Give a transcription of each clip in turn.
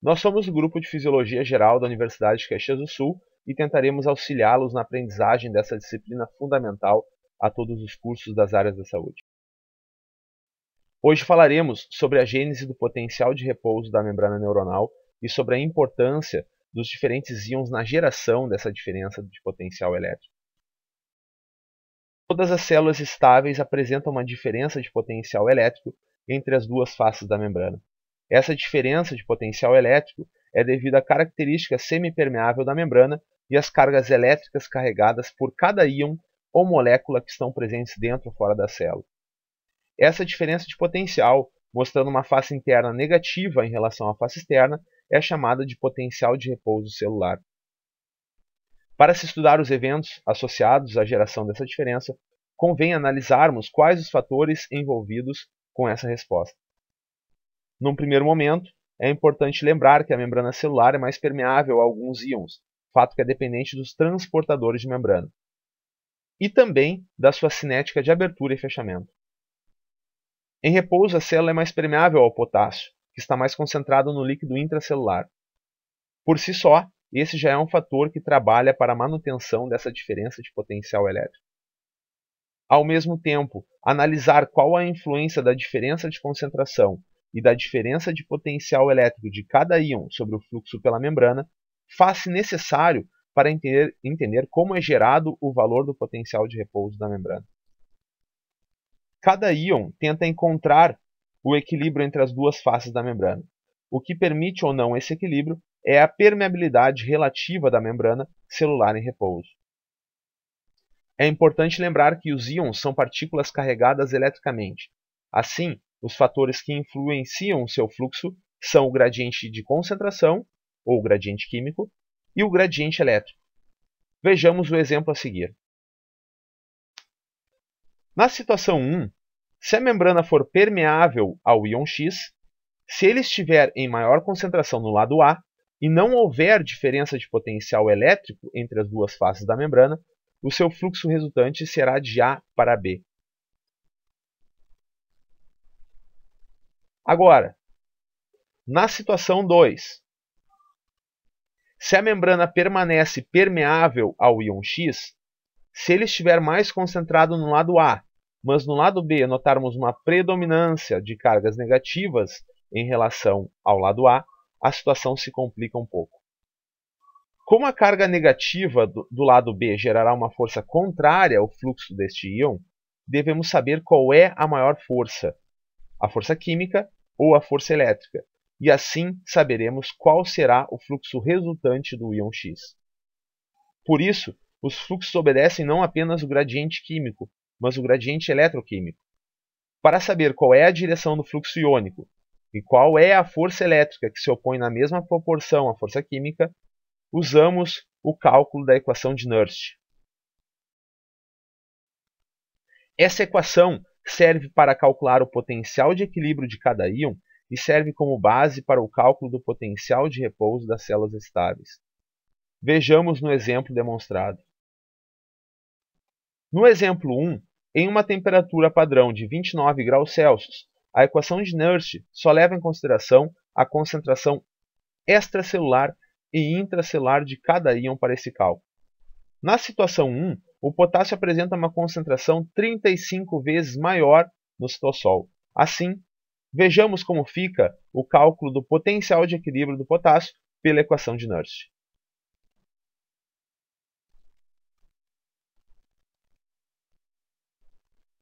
Nós somos do grupo de Fisiologia Geral da Universidade de Caxias do Sul e tentaremos auxiliá-los na aprendizagem dessa disciplina fundamental a todos os cursos das áreas da saúde. Hoje falaremos sobre a gênese do potencial de repouso da membrana neuronal e sobre a importância dos diferentes íons na geração dessa diferença de potencial elétrico. Todas as células estáveis apresentam uma diferença de potencial elétrico entre as duas faces da membrana. Essa diferença de potencial elétrico é devida à característica semipermeável da membrana e às cargas elétricas carregadas por cada íon ou molécula que estão presentes dentro ou fora da célula. Essa diferença de potencial, mostrando uma face interna negativa em relação à face externa, é chamada de potencial de repouso celular. Para se estudar os eventos associados à geração dessa diferença, convém analisarmos quais os fatores envolvidos com essa resposta. Num primeiro momento, é importante lembrar que a membrana celular é mais permeável a alguns íons, fato que é dependente dos transportadores de membrana, e também da sua cinética de abertura e fechamento. Em repouso, a célula é mais permeável ao potássio, que está mais concentrado no líquido intracelular. Por si só, esse já é um fator que trabalha para a manutenção dessa diferença de potencial elétrico. Ao mesmo tempo, analisar qual a influência da diferença de concentração e da diferença de potencial elétrico de cada íon sobre o fluxo pela membrana faz-se necessário para entender como é gerado o valor do potencial de repouso da membrana. Cada íon tenta encontrar o equilíbrio entre as duas faces da membrana. O que permite ou não esse equilíbrio é a permeabilidade relativa da membrana celular em repouso. É importante lembrar que os íons são partículas carregadas eletricamente. Assim, os fatores que influenciam seu fluxo são o gradiente de concentração, ou gradiente químico, e o gradiente elétrico. Vejamos o exemplo a seguir. Na situação 1, se a membrana for permeável ao íon X, se ele estiver em maior concentração no lado A e não houver diferença de potencial elétrico entre as duas faces da membrana, o seu fluxo resultante será de A para B. Agora, na situação 2, se a membrana permanece permeável ao íon X, se ele estiver mais concentrado no lado A, mas no lado B notarmos uma predominância de cargas negativas em relação ao lado A, a situação se complica um pouco. Como a carga negativa do lado B gerará uma força contrária ao fluxo deste íon, devemos saber qual é a maior força, a força química ou a força elétrica, e assim saberemos qual será o fluxo resultante do íon X. Por isso, os fluxos obedecem não apenas o gradiente químico, mas o gradiente eletroquímico. Para saber qual é a direção do fluxo iônico e qual é a força elétrica que se opõe na mesma proporção à força química, usamos o cálculo da equação de Nernst. Essa equação serve para calcular o potencial de equilíbrio de cada íon e serve como base para o cálculo do potencial de repouso das células estáveis. Vejamos no exemplo demonstrado. No exemplo 1, em uma temperatura padrão de 29 graus Celsius, a equação de Nernst só leva em consideração a concentração extracelular e intracelular de cada íon para esse cálculo. Na situação 1, o potássio apresenta uma concentração 35 vezes maior no citosol. Assim, vejamos como fica o cálculo do potencial de equilíbrio do potássio pela equação de Nernst.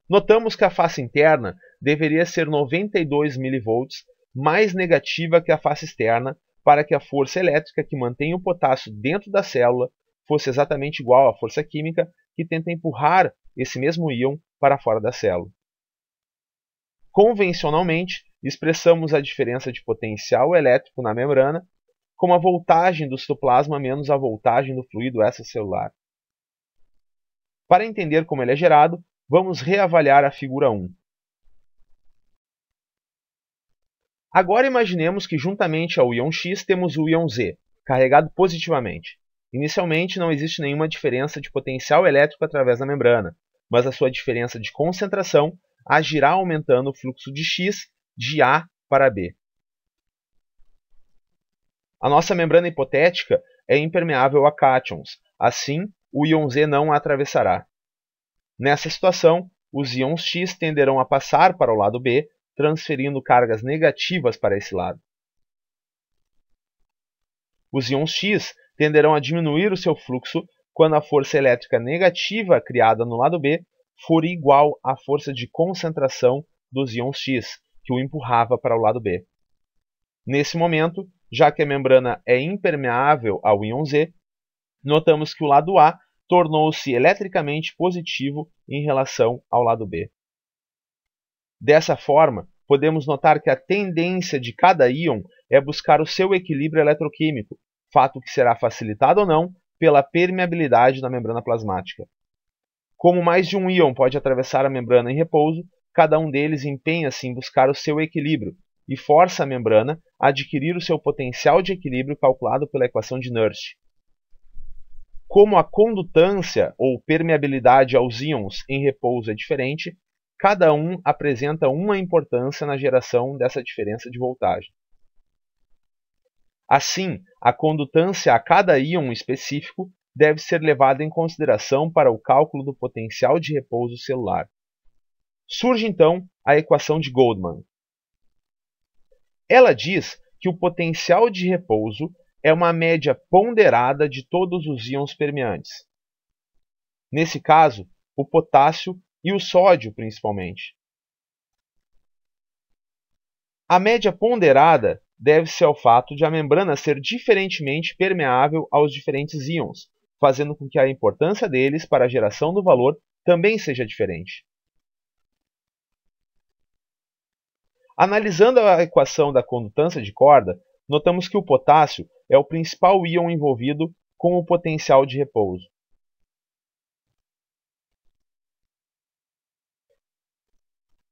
Notamos que a face interna deveria ser 92 mV mais negativa que a face externa para que a força elétrica que mantém o potássio dentro da célula fosse exatamente igual à força química que tenta empurrar esse mesmo íon para fora da célula. Convencionalmente, expressamos a diferença de potencial elétrico na membrana como a voltagem do citoplasma menos a voltagem do fluido extracelular. Para entender como ele é gerado, vamos reavaliar a figura 1. Agora imaginemos que juntamente ao íon X temos o íon Z, carregado positivamente. Inicialmente não existe nenhuma diferença de potencial elétrico através da membrana, mas a sua diferença de concentração agirá aumentando o fluxo de X de A para B. A nossa membrana hipotética é impermeável a cátions, assim o íon Z não a atravessará. Nessa situação, os íons X tenderão a passar para o lado B, transferindo cargas negativas para esse lado. Os íons X tenderão a diminuir o seu fluxo quando a força elétrica negativa criada no lado B for igual à força de concentração dos íons X, que o empurrava para o lado B. Nesse momento, já que a membrana é impermeável ao íon Z, notamos que o lado A tornou-se eletricamente positivo em relação ao lado B. Dessa forma, podemos notar que a tendência de cada íon é buscar o seu equilíbrio eletroquímico, fato que será facilitado ou não pela permeabilidade da membrana plasmática. Como mais de um íon pode atravessar a membrana em repouso, cada um deles empenha-se em buscar o seu equilíbrio e força a membrana a adquirir o seu potencial de equilíbrio calculado pela equação de Nernst. Como a condutância ou permeabilidade aos íons em repouso é diferente, cada um apresenta uma importância na geração dessa diferença de voltagem. Assim, a condutância a cada íon específico deve ser levada em consideração para o cálculo do potencial de repouso celular. Surge então a equação de Goldman. Ela diz que o potencial de repouso é uma média ponderada de todos os íons permeantes. Nesse caso, o potássio e o sódio principalmente. A média ponderada deve-se ao fato de a membrana ser diferentemente permeável aos diferentes íons, fazendo com que a importância deles para a geração do valor também seja diferente. Analisando a equação da condutância de corda, notamos que o potássio é o principal íon envolvido com o potencial de repouso.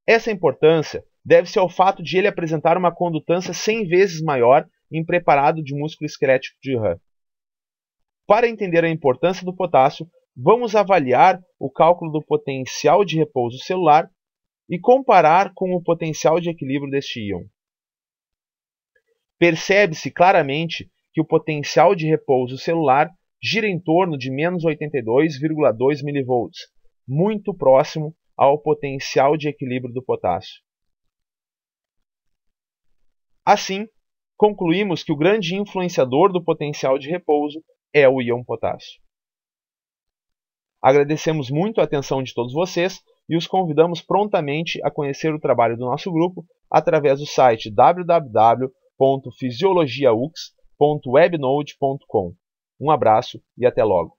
Essa importância deve-se ao fato de ele apresentar uma condutância 100 vezes maior em preparado de músculo esquelético de rã. Para entender a importância do potássio, vamos avaliar o cálculo do potencial de repouso celular e comparar com o potencial de equilíbrio deste íon. Percebe-se claramente que o potencial de repouso celular gira em torno de menos 82,2 mV, muito próximo ao potencial de equilíbrio do potássio. Assim, concluímos que o grande influenciador do potencial de repouso é o íon potássio. Agradecemos muito a atenção de todos vocês e os convidamos prontamente a conhecer o trabalho do nosso grupo através do site www.fisiologiaux.webnode.com. Um abraço e até logo!